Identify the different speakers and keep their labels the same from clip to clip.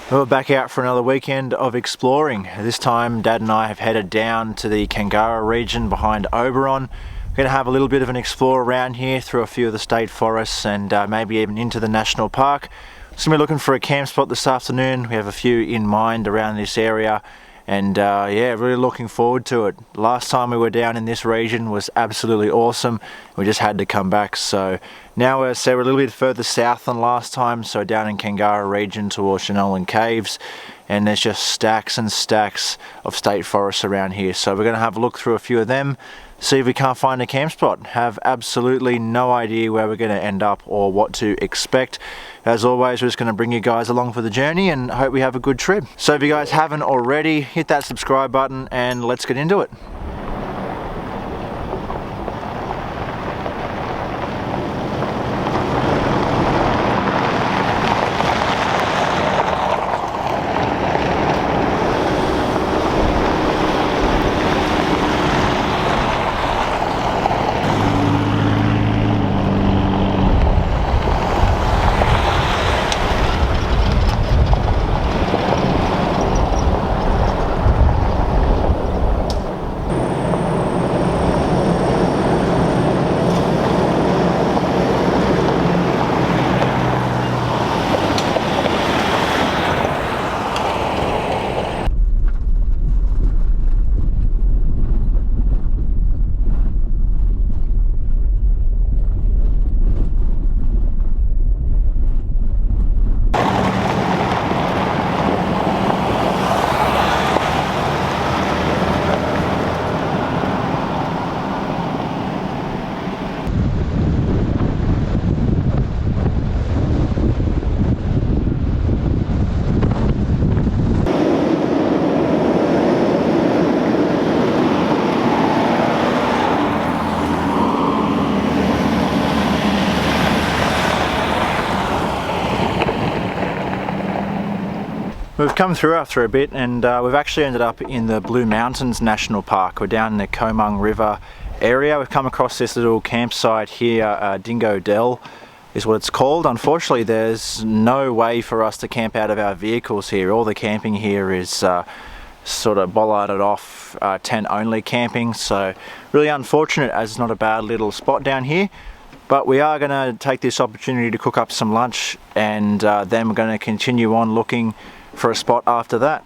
Speaker 1: We're back out for another weekend of exploring. This time Dad and I have headed down to the Kangara region behind Oberon. We're going to have a little bit of an explore around here through a few of the state forests and maybe even into the national park. So we're looking for a camp spot this afternoon. We have a few in mind around this area and yeah, really looking forward to it. Last time we were down in this region was absolutely awesome. We just had to come back. So now we're a little bit further south than last time, so down in Kangara region towards Shinolan Caves, and there's just stacks and stacks of state forests around here. So we're going to have a look through a few of them, see if we can't find a camp spot. Have absolutely no idea where we're going to end up or what to expect. As always, we're just going to bring you guys along for the journey and hope we have a good trip. So if you guys haven't already, hit that subscribe button and let's get into it. We've come through after a bit and we've actually ended up in the Blue Mountains National Park. We're down in the Kowmung River area. We've come across this little campsite here, Dingo Dell is what it's called. Unfortunately, there's no way for us to camp out of our vehicles here. All the camping here is sort of bollarded off, tent only camping, so really unfortunate as it's not a bad little spot down here. But we are going to take this opportunity to cook up some lunch and then we're going to continue on looking for a spot after that.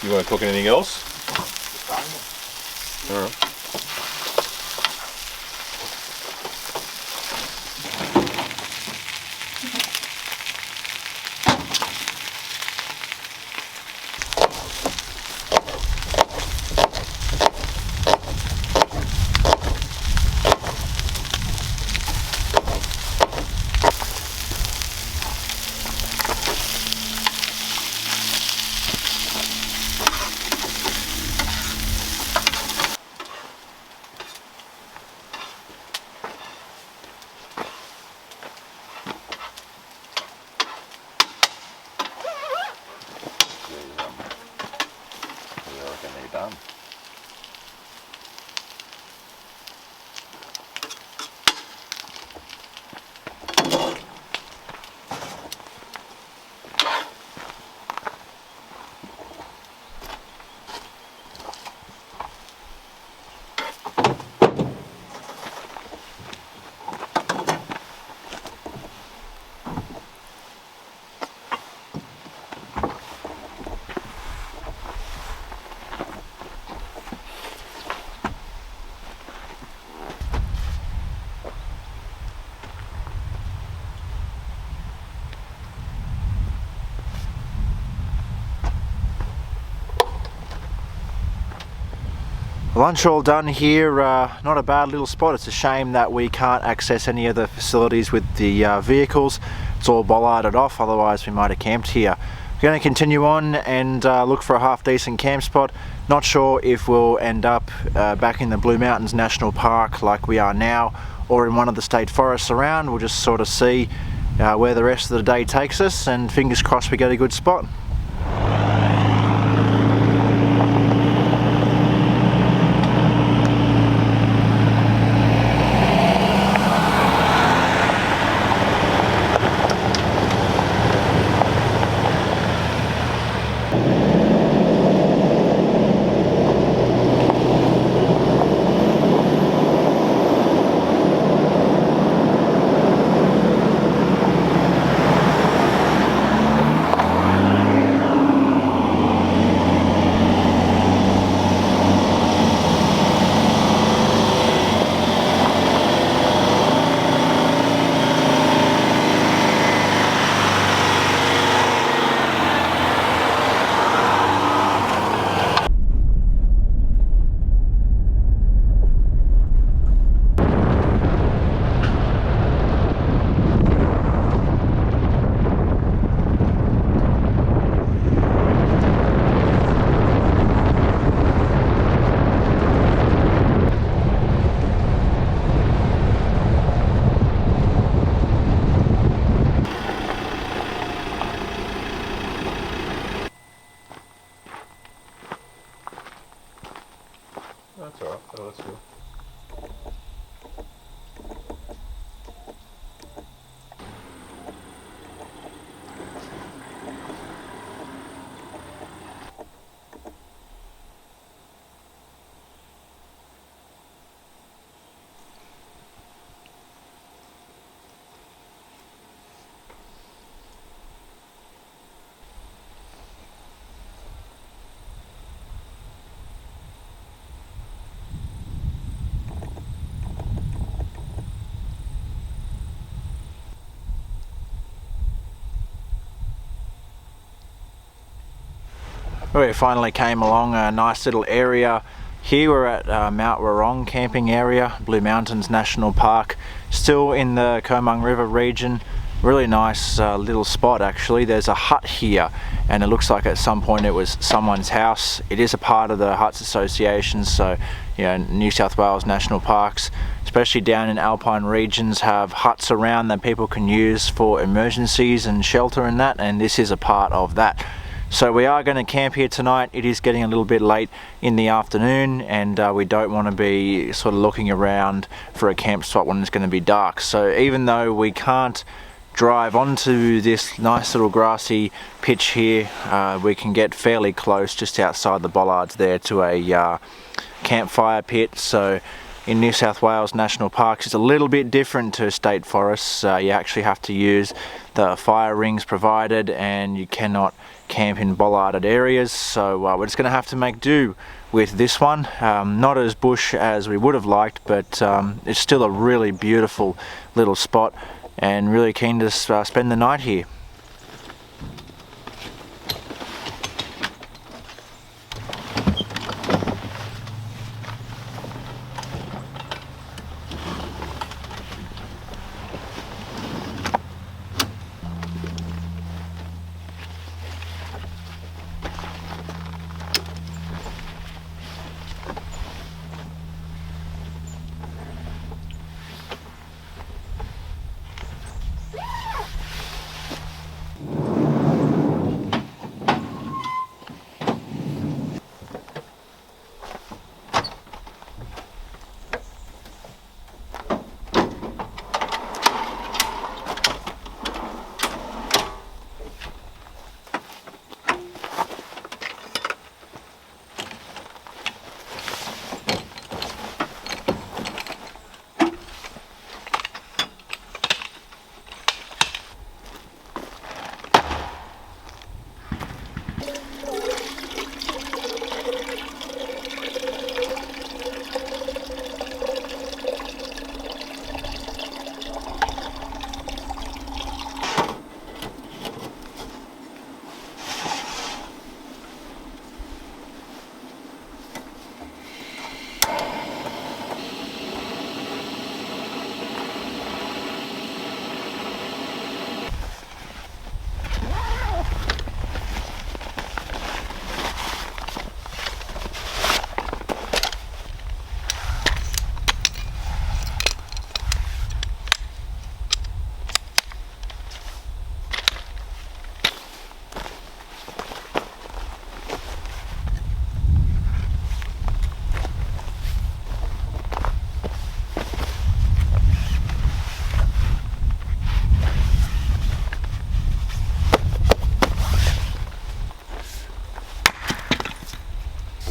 Speaker 2: You want to cook anything else? All right. Done.
Speaker 1: Lunch all done here, not a bad little spot. It's a shame that we can't access any of the facilities with the vehicles. it's all bollarded off, otherwise we might have camped here. We're going to continue on and look for a half decent camp spot. Not sure if we'll end up back in the Blue Mountains National Park like we are now, or in one of the state forests around. We'll just sort of see where the rest of the day takes us, and fingers crossed we get a good spot.
Speaker 2: That's alright. Oh, that's good.
Speaker 1: We finally came along a nice little area. Here we're at Mt Werong camping area, Blue Mountains National Park, still in the Kowmung River Region. Really nice little spot actually. There's a hut here, and it looks like at some point it was someone's house. It is a part of the Huts Association, so you know, New South Wales National Parks, especially down in alpine regions, have huts around that people can use for emergencies and shelter and that, and this is a part of that. So we are going to camp here tonight. It is getting a little bit late in the afternoon, and we don't want to be sort of looking around for a camp spot when it's going to be dark. So even though we can't drive onto this nice little grassy pitch here, we can get fairly close just outside the bollards there to a campfire pit. So in New South Wales National Parks, it's a little bit different to state forests. You actually have to use the fire rings provided, and you cannot camp in bollarded areas. So we're just going to have to make do with this one. Not as bush as we would have liked, but it's still a really beautiful little spot, and really keen to spend the night here.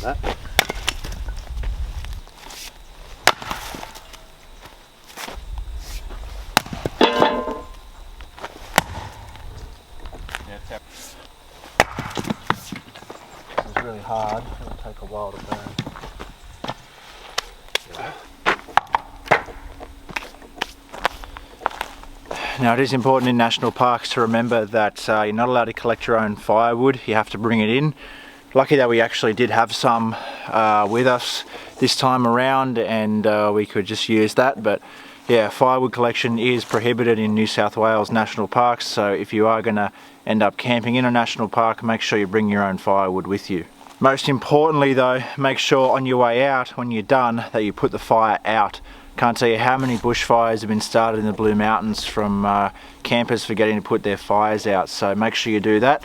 Speaker 1: that. It's really hard, it'll take a while to burn. Now it is important in national parks to remember that you're not allowed to collect your own firewood, you have to bring it in. Lucky that we actually did have some with us this time around, and we could just use that, but yeah, firewood collection is prohibited in New South Wales national parks, so if you are going to end up camping in a national park, make sure you bring your own firewood with you. Most importantly though, make sure on your way out, when you're done, that you put the fire out. Can't tell you how many bushfires have been started in the Blue Mountains from campers forgetting to put their fires out, so make sure you do that.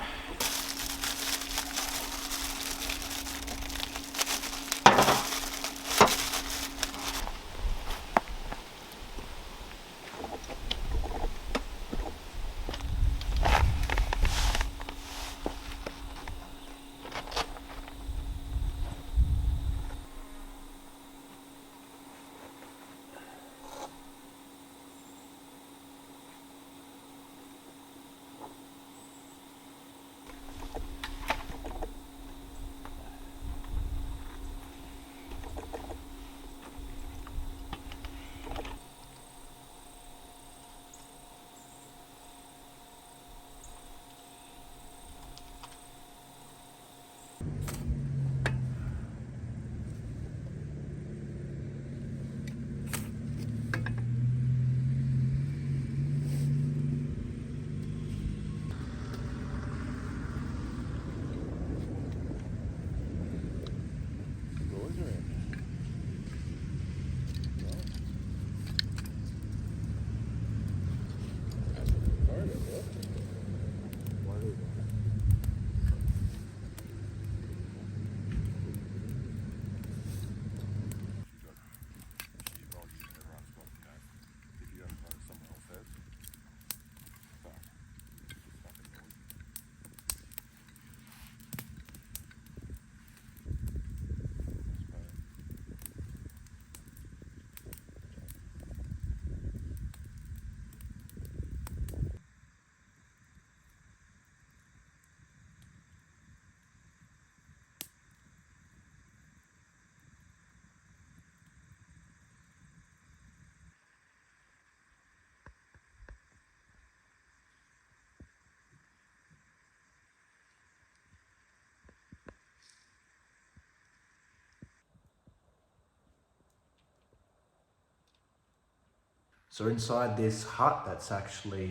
Speaker 1: So inside this hut that's actually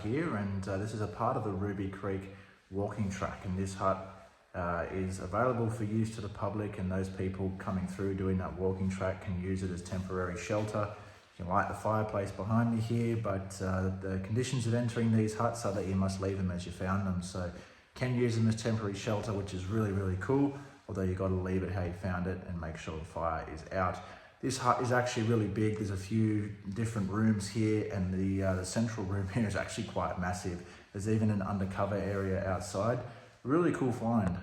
Speaker 1: here, and this is a part of the Ruby Creek walking track, and this hut is available for use to the public, and those people coming through doing that walking track can use it as temporary shelter. You can light the fireplace behind me here, but the conditions of entering these huts are that you must leave them as you found them, so can use them as temporary shelter, which is really, really cool, although you've got to leave it how you found it and make sure the fire is out. This hut is actually really big. There's a few different rooms here, and the central room here is actually quite massive. There's even an undercover area outside. Really cool find.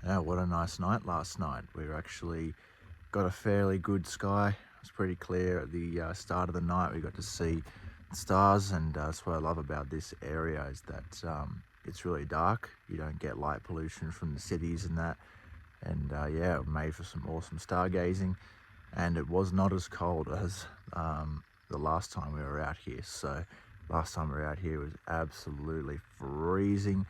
Speaker 1: Yeah, what a nice night last night. We actually got a fairly good sky. It was pretty clear at the start of the night. We got to see stars, and that's what I love about this area, is that it's really dark. You don't get light pollution from the cities and that. And yeah, it made for some awesome stargazing, and it was not as cold as the last time we were out here. So last time we were out here was absolutely freezing,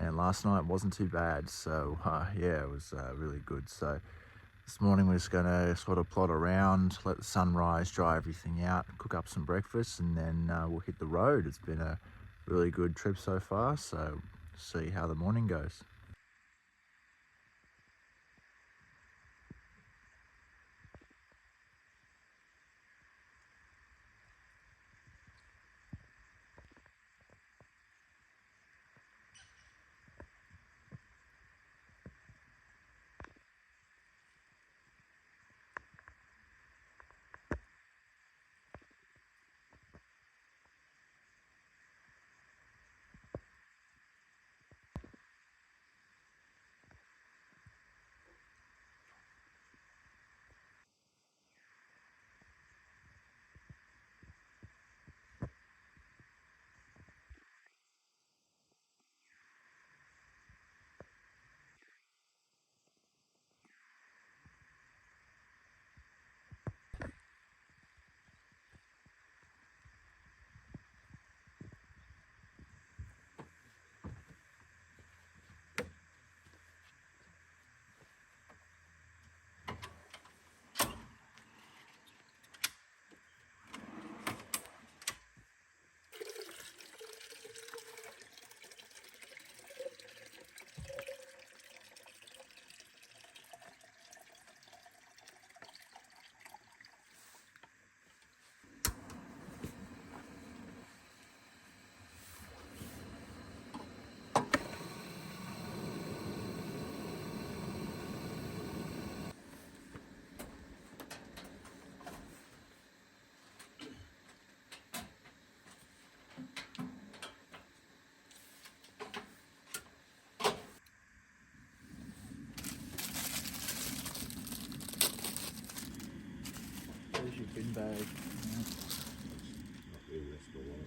Speaker 1: and last night wasn't too bad. So yeah, it was really good. So this morning we're just gonna sort of plod around, let the sunrise dry everything out, cook up some breakfast, and then we'll hit the road. It's been a really good trip so far, so see how the morning goes. There's your bin bag.
Speaker 2: Not really, that's the one.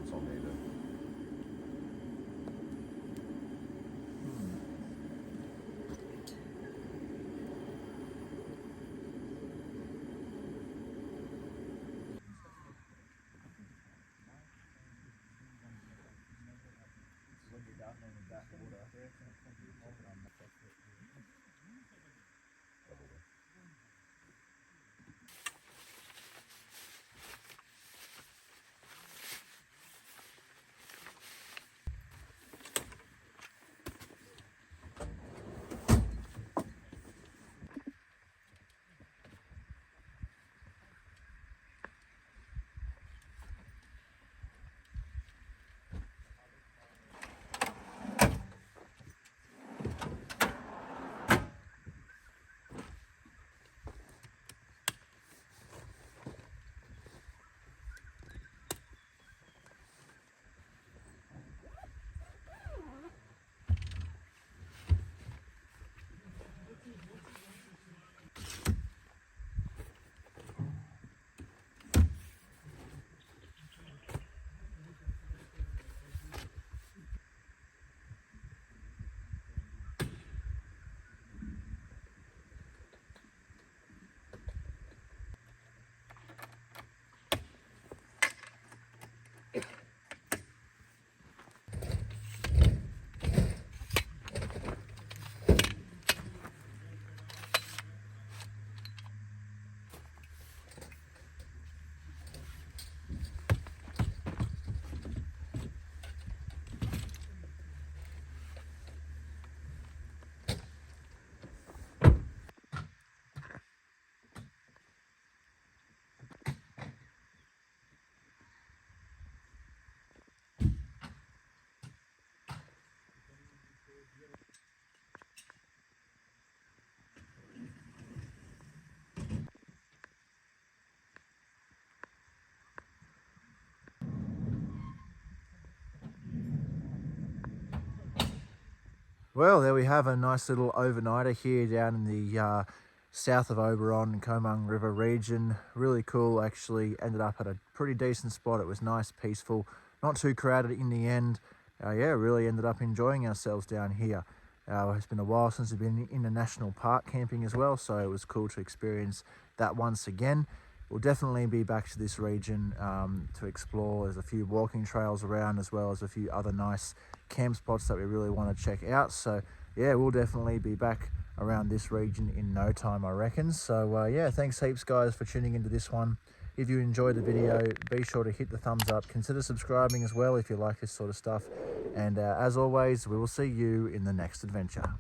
Speaker 2: It's on there though.
Speaker 1: Well, there we have a nice little overnighter here down in the south of Oberon, Kowmung River Region. Really cool, actually. Ended up at a pretty decent spot. It was nice, peaceful, not too crowded in the end. Yeah, really ended up enjoying ourselves down here. It's been a while since we've been in a national park camping as well, so it was cool to experience that once again. We'll definitely be back to this region to explore. There's a few walking trails around, as well as a few other nice camp spots that we really want to check out. So yeah, we'll definitely be back around this region in no time, I reckon. So yeah, thanks heaps guys for tuning into this one. If you enjoyed the video, be sure to hit the thumbs up. Consider subscribing as well if you like this sort of stuff. And as always, we will see you in the next adventure.